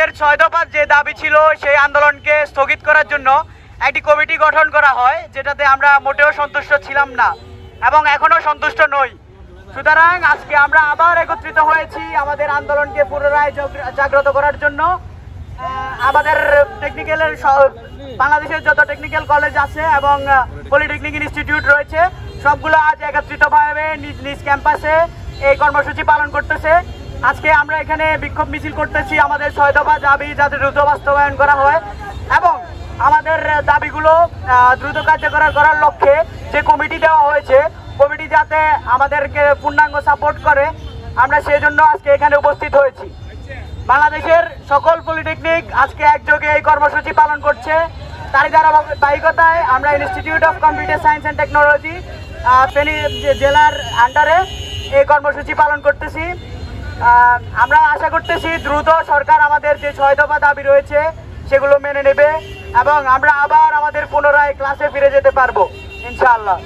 আমাদের 6 দফা যে দাবি ছিল সেই আন্দোলনকে স্থগিত করার জন্য একটি কমিটি গঠন করা হয়, যেটাতে আমরা মোটেও সন্তুষ্ট ছিলাম না এবং এখনো সন্তুষ্ট নই। সুতরাং আজকে আমরা আবার একত্রিত হয়েছি আমাদের আন্দোলনকে পুনরায় জাগ্রত করার জন্য। আমাদের টেকনিক্যালের বাংলাদেশের যত টেকনিক্যাল কলেজ আছে এবং পলিটেকনিক ইনস্টিটিউট রয়েছে সবগুলো আজ একত্রিতভাবে নিজ নিজ ক্যাম্পাসে এই কর্মসূচি পালন করতেছে। আজকে আমরা এখানে বিক্ষোভ মিছিল করতেছি আমাদের 6 দফা দাবি যাতে দ্রুত বাস্তবায়ন করা হয় এবং আমাদের দাবিগুলো দ্রুত কার্যকর করার লক্ষ্যে যে কমিটি দেওয়া হয়েছে কমিটি যাতে আমাদেরকে পূর্ণাঙ্গ সাপোর্ট করে, আমরা সেই জন্য আজকে এখানে উপস্থিত হয়েছি। বাংলাদেশের সকল পলিটেকনিক আজকে একযোগে এই কর্মসূচি পালন করছে। তারই ধারাবাহিকতায় আমরা institute of computer science and technology Feni জেলার আন্ডারে এই কর্মসূচি পালন করতেছি। আমরা আশা করতেছি দ্রুত সরকার আমাদের যে 6 দফা দাবি রয়েছে সেগুলো মেনে নেবে এবং আমরা আবার আমাদের পুনরায় ক্লাসে ফিরে যেতে পারবো ইনশাআল্লাহ।